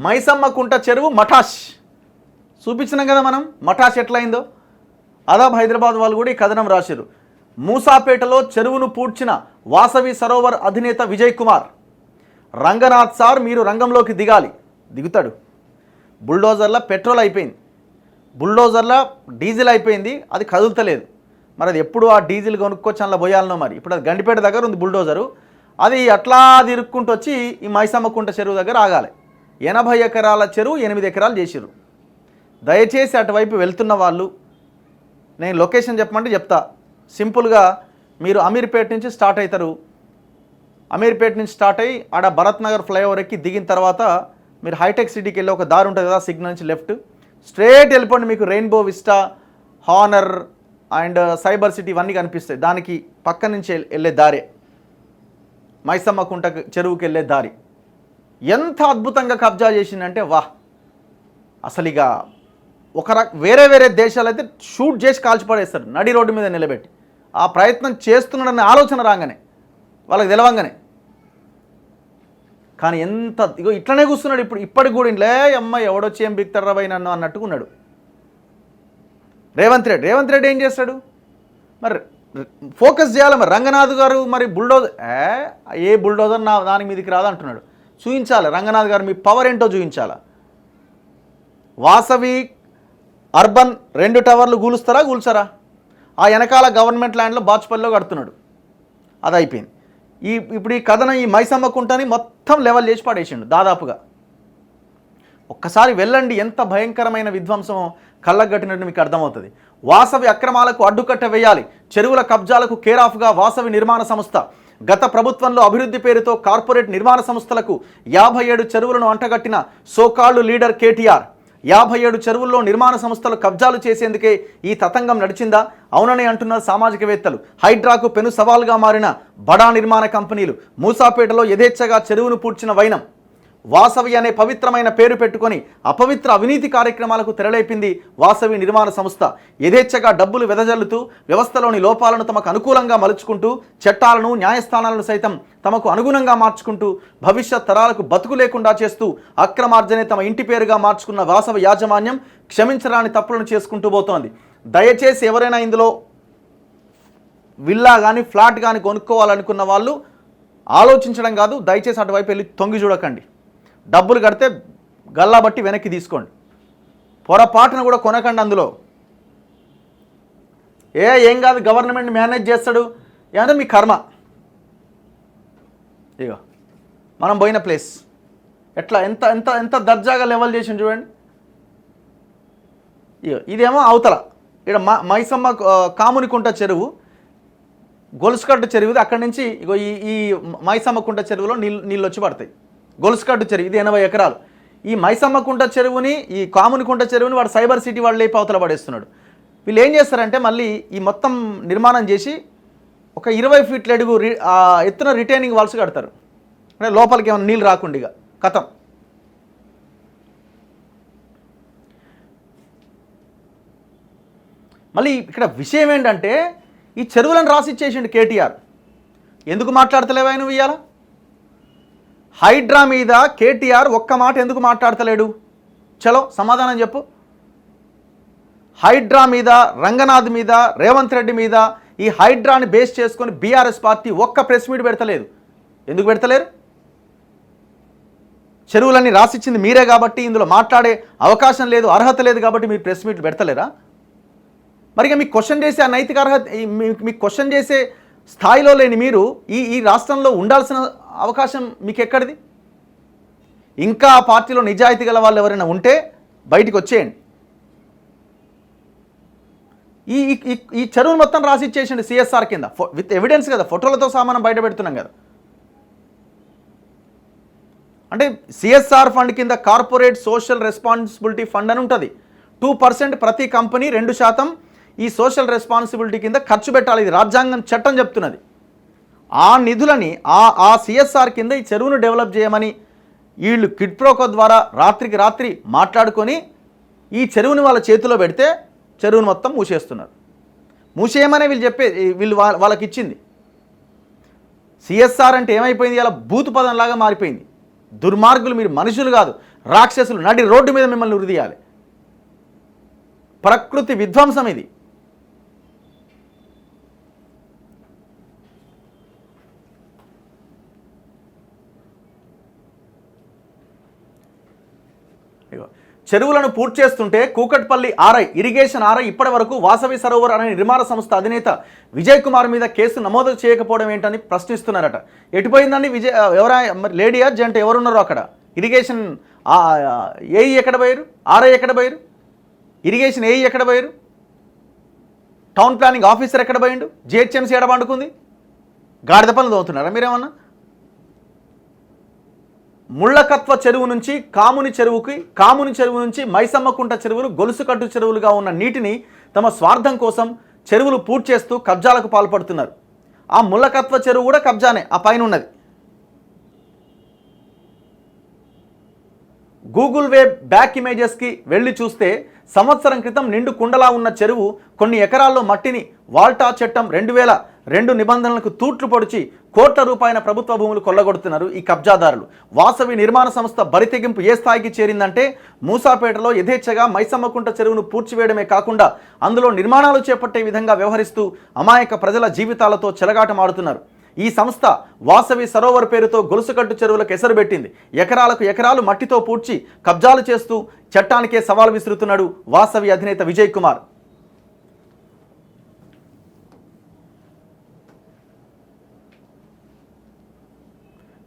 మైసమ్మ కుంట చెరువు మఠాష్ చూపించినాం కదా మనం. మఠాష్ ఎట్లయిందో అదాబ్ హైదరాబాద్ వాళ్ళు కూడా ఈ కథనం రాశారు. మూసాపేటలో చెరువును పూడ్చిన వాసవి సరోవర్ అధినేత విజయ్ కుమార్. రంగనాథ్ సార్ మీరు రంగంలోకి దిగాలి. దిగుతాడు. బుల్డోజర్ల పెట్రోల్ అయిపోయింది, బుల్డోజర్ల డీజిల్ అయిపోయింది, అది కదులుతలేదు. మరి అది ఎప్పుడు ఆ డీజిల్ కొనుక్కొచ్చి అందులో పోయాలనో మరి. ఇప్పుడు అది గండిపేట దగ్గర ఉంది బుల్డోజరు, అది అట్లా తిరుక్కుంటూ వచ్చి ఈ మైసమ్మ కుంట చెరువు దగ్గర ఆగాలి. 80 ఎకరాల చెరువు 8 ఎకరాలు చేసిర్రు. దయచేసి అటువైపు వెళ్తున్న వాళ్ళు, నేను లొకేషన్ చెప్పమంటే చెప్తా. సింపుల్గా మీరు అమీర్పేట నుంచి స్టార్ట్ అవుతారు. అమీర్పేట నుంచి స్టార్ట్ అయ్యి ఆడ భరత్ నగర్ ఫ్లైఓవర్ ఎక్కి దిగిన తర్వాత మీరు హైటెక్ సిటీకి వెళ్ళి ఒక దారి ఉంటుంది కదా, సిగ్నల్ నుంచి లెఫ్ట్ స్ట్రేట్ వెళ్ళిపోండి. మీకు rainbow vista, honour and cyber city ఇవన్నీ కనిపిస్తాయి. దానికి పక్క నుంచి వెళ్ళే దారే మైసమ్మ కుంట చెరువుకి వెళ్ళే దారి. ఎంత అద్భుతంగా కబ్జా చేసిందంటే వాహ్. అసలు ఇక వేరే వేరే దేశాలు అయితే షూట్ చేసి కాల్చిపడేస్తారు నడి రోడ్డు మీద నిలబెట్టి. ఆ ప్రయత్నం చేస్తున్నాడనే ఆలోచన రాగానే వాళ్ళకి తెలవంగానే. కానీ ఎంత ఇగో ఇట్లనే కూర్చున్నాడు. ఇప్పటికి కూడా ఇంట్లో అమ్మ ఎవడొచ్చి ఏం బిక్తాడు రాబాయి నన్ను అన్నట్టుకున్నాడు రేవంత్ రెడ్డి ఏం చేస్తాడు మరి? ఫోకస్ చేయాలి మరి. రంగనాథ్ గారు మరి బుల్డోజర్ ఏ బుల్డోజర్ నా దాని మీదకి రాదంటున్నాడు. చూపించాలి రంగనాథ్ గారు మీ పవర్ ఏంటో చూపించాలా. వాసవి అర్బన్ 2 టవర్లు కూల్చారా? ఆ వెనకాల గవర్నమెంట్ ల్యాండ్లో బాచుపల్లిలో కడుతున్నాడు. అది అయిపోయింది. ఇప్పుడు ఈ కథనం ఈ మైసమ్మ కుంటని మొత్తం లెవెల్ చేసి పడేసిండు దాదాపుగా. ఒక్కసారి వెళ్ళండి, ఎంత భయంకరమైన విధ్వంసం కళ్ళకు కట్టినట్టు మీకు అర్థమవుతుంది. వాసవి అక్రమాలకు అడ్డుకట్ట వేయాలి. చెరువుల కబ్జాలకు కేరాఫ్గా వాసవి నిర్మాణ సంస్థ. గత ప్రభుత్వంలో అభివృద్ధి పేరుతో కార్పొరేట్ నిర్మాణ సంస్థలకు 57 చెరువులను అంటగట్టిన సోకాళ్లు లీడర్ కేటీఆర్. 57 చెరువుల్లో నిర్మాణ సంస్థలు కబ్జాలు చేసేందుకే ఈ తతంగం నడిచిందా? అవునని అంటున్నారు సామాజికవేత్తలు. హైడ్రాకు పెను సవాల్గా మారిన బడా నిర్మాణ కంపెనీలు. మూసాపేటలో యథేచ్ఛగా చెరువును పూడ్చిన వైనం. వాసవి అనే పవిత్రమైన పేరు పెట్టుకొని అపవిత్ర అవినీతి కార్యక్రమాలకు తెరలేపింది వాసవి నిర్మాణ సంస్థ. యథేచ్ఛగా డబ్బులు వెదజల్లుతూ వ్యవస్థలోని లోపాలను తమకు అనుకూలంగా మలుచుకుంటూ చట్టాలను న్యాయస్థానాలను సైతం తమకు అనుగుణంగా మార్చుకుంటూ భవిష్యత్ తరాలకు బతుకు లేకుండా చేస్తూ అక్రమార్జనే తమ ఇంటి పేరుగా మార్చుకున్న వాసవి యాజమాన్యం క్షమించరాని తప్పులను చేసుకుంటూ పోతోంది. దయచేసి ఎవరైనా ఇందులో విల్లా కానీ ఫ్లాట్ కానీ కొనుక్కోవాలనుకున్న వాళ్ళు ఆలోచించడం కాదు, దయచేసి అటువైపు వెళ్ళి తొంగి చూడకండి. డబ్బులు కడితే గల్లా బట్టి వెనక్కి తీసుకోండి. పొరపాటున కూడా కొనకండి. అందులో ఏం కాదు, గవర్నమెంట్ మేనేజ్ చేస్తాడు ఏమంటే మీ కర్మ. ఇగో మనం పోయిన ప్లేస్ ఎట్లా ఎంత ఎంత ఎంత దర్జాగా లెవెల్ చేసి చూడండి. ఇగో ఇదేమో అవతల ఇక్కడ మైసమ్మ కామునికుంట చెరువు, గొలుసుకట్టు చెరువు. అక్కడి నుంచి ఇగో ఈ మైసమ్మ కుంట చెరువులో నీళ్ళు వచ్చి పడతాయి. గొలుసుకట్టు చెరువు ఇది 80 ఎకరాలు. ఈ మైసమ్మ కుంట చెరువుని, ఈ కామునికుంట చెరువుని వాడు సైబర్ సిటీ వాళ్ళు లేపి అవతల పడేస్తున్నాడు. వీళ్ళు ఏం చేస్తారంటే మళ్ళీ ఈ మొత్తం నిర్మాణం చేసి ఒక 20 ఫీట్ల అడుగు ఎత్తున రిటైనింగ్ వాల్స్ కడతారు. అంటే లోపలికి ఏమైనా నీళ్ళు రాకుండా కథం. మళ్ళీ ఇక్కడ విషయం ఏంటంటే ఈ చెరువులను రాసిచ్చేసిండు కేటీఆర్. ఎందుకు మాట్లాడతలేవా నువ్వు ఇయ్యాల? హైడ్రా మీద కేటీఆర్ ఒక్క మాట ఎందుకు మాట్లాడతలేడు? చలో సమాధానం చెప్పు. హైడ్రా మీద, రంగనాథ్ మీద, రేవంత్ రెడ్డి మీద, ఈ హైడ్రాని బేస్ చేసుకొని బీఆర్ఎస్ పార్టీ ఒక్క ప్రెస్ మీట్ పెడతలేదు. ఎందుకు పెడతలేరు? చెరువులన్నీ రాసిచ్చింది మీరే కాబట్టి ఇందులో మాట్లాడే అవకాశం లేదు, అర్హత లేదు కాబట్టి మీరు ప్రెస్ మీట్లు పెడతలేరా? మరిగా మీకు క్వశ్చన్ చేసే ఆ నైతిక అర్హత, మీకు క్వశ్చన్ చేసే స్థాయిలో లేని మీరు ఈ రాష్ట్రంలో ఉండాల్సిన అవకాశం మీకు ఎక్కడిది? ఇంకా ఆ పార్టీలో నిజాయితీ గల వాళ్ళు ఎవరైనా ఉంటే బయటికి వచ్చేయండి. ఈ చెరువును మొత్తం రాసి ఇచ్చేసిండి సిఎస్ఆర్ కింద విత్ ఎవిడెన్స్ కదా, ఫోటోలతో సహా బయట పెడుతున్నాం కదా. అంటే సిఎస్ఆర్ ఫండ్ కింద కార్పొరేట్ సోషల్ రెస్పాన్సిబిలిటీ ఫండ్ అని ఉంటుంది. 2% ప్రతి కంపెనీ 2% ఈ సోషల్ రెస్పాన్సిబిలిటీ కింద ఖర్చు పెట్టాలి. ఇది రాజ్యాంగం చట్టం చెప్తున్నది. ఆ నిధులని ఆ సిఎస్ఆర్ కింద ఈ చెరువును డెవలప్ చేయమని వీళ్ళు కిడ్ ప్రోకో ద్వారా రాత్రికి రాత్రి మాట్లాడుకొని ఈ చెరువుని వాళ్ళ చేతిలో పెడితే చెరువును మొత్తం మూసేస్తున్నారు. మూసేయమనే వీళ్ళు వాళ్ళకి ఇచ్చింది. సిఎస్ఆర్ అంటే ఏమైపోయింది? ఇలా బూతు పదంలాగా మారిపోయింది. దుర్మార్గులు మీరు, మనుషులు కాదు. రాక్షసులు నడి రోడ్డు మీద మిమ్మల్ని ఉరిదీయాలి. ప్రకృతి విధ్వంసం ఇది. చెరువులను పూర్తి చేస్తుంటే కూకట్పల్లి ఆర్ఐ ఇరిగేషన్ ఆర్ఐ ఇప్పటి వరకు వాసవి సరోవర్ అనే నిర్మాణ సంస్థ అధినేత విజయ్ కుమార్ మీద కేసు నమోదు చేయకపోవడం ఏంటని ప్రశ్నిస్తున్నారట. ఎటుపోయిందండి విజయ్? ఎవరా మరి, లేడీయా జంట ఎవరున్నారో అక్కడ? ఇరిగేషన్ ఏఈ ఎక్కడ పోయారు? ఆర్ఐ ఎక్కడ పోయారు? ఇరిగేషన్ ఏఈ ఎక్కడ పోయారు? టౌన్ ప్లానింగ్ ఆఫీసర్ ఎక్కడ పోయిండు? జిహెచ్ఎంసీ ఎక్కడ పండుకుంది? గాడిద పనులు తోగుతున్నారా మీరేమన్నా? ముళ్ళకత్వ చెరువు నుంచి కాముని చెరువు నుంచి మైసమ్మకుంట చెరువులు గొలుసుకట్టు చెరువులుగా ఉన్న నీటిని తమ స్వార్థం కోసం చెరువులు పూర్తి చేస్తూ కబ్జాలకు పాల్పడుతున్నారు. ఆ ముళ్ళకత్వ చెరువు కూడా కబ్జానే, ఆ పైన ఉన్నది. గూగుల్ వే బ్యాక్ ఇమేజెస్కి వెళ్ళి చూస్తే సంవత్సరం క్రితం నిండు కుండలా ఉన్న చెరువు కొన్ని ఎకరాల్లో మట్టిని వాల్టా చట్టం 2002 నిబంధనలకు తూట్లు పొడిచి కోట్ల రూపాయల ప్రభుత్వ భూములు కొల్లగొడుతున్నారు ఈ కబ్జాదారులు. వాసవి నిర్మాణ సంస్థ బరితెగింపు ఏ స్థాయికి చేరిందంటే మూసాపేటలో యథేచ్ఛగా మైసమ్మకుంట చెరువును పూడ్చివేయడమే కాకుండా అందులో నిర్మాణాలు చేపట్టే విధంగా వ్యవహరిస్తూ అమాయక ప్రజల జీవితాలతో చెలగాటమాడుతున్నారు. ఈ సంస్థ వాసవి సరోవర్ పేరుతో గొలుసుకట్టు చెరువులకు ఎసరు పెట్టింది. ఎకరాలకు ఎకరాలు మట్టితో పూడ్చి కబ్జాలు చేస్తూ చట్టానికే సవాల్ విసురుతున్నాడు వాసవి అధినేత విజయ్ కుమార్.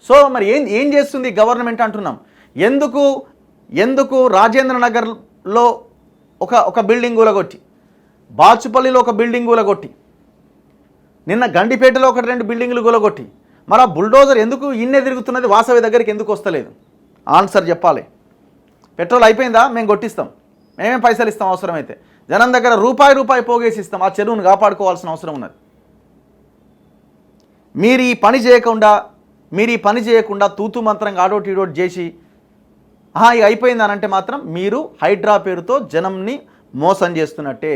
సో మరి ఏం చేస్తుంది గవర్నమెంట్ అంటున్నాం. ఎందుకు రాజేంద్ర నగర్లో ఒక బిల్డింగ్ కూలగొట్టి, బాచుపల్లిలో ఒక బిల్డింగ్ కూలగొట్టి, నిన్న గండిపేటలో 1-2 బిల్డింగులు కూలగొట్టి, మరి ఆ బుల్డోజర్ ఎందుకు ఇన్నే తిరుగుతున్నది? వాసవి దగ్గరికి ఎందుకు వస్తలేదు? ఆన్సర్ చెప్పాలి. పెట్రోల్ అయిపోయిందా? మేము కొట్టిస్తాం, మేమేం పైసలు ఇస్తాం, అవసరమైతే జనం దగ్గర రూపాయి పోగేసి ఇస్తాం. ఆ చెరువును కాపాడుకోవాల్సిన అవసరం ఉన్నది. మీరు ఈ పని చేయకుండా తూతు మంత్రంగా ఆడోటి ఈడోటి చేసి ఇక అయిపోయింది అని అంటే మాత్రం మీరు హైడ్రా పేరుతో జనంని మోసం చేస్తున్నట్టే.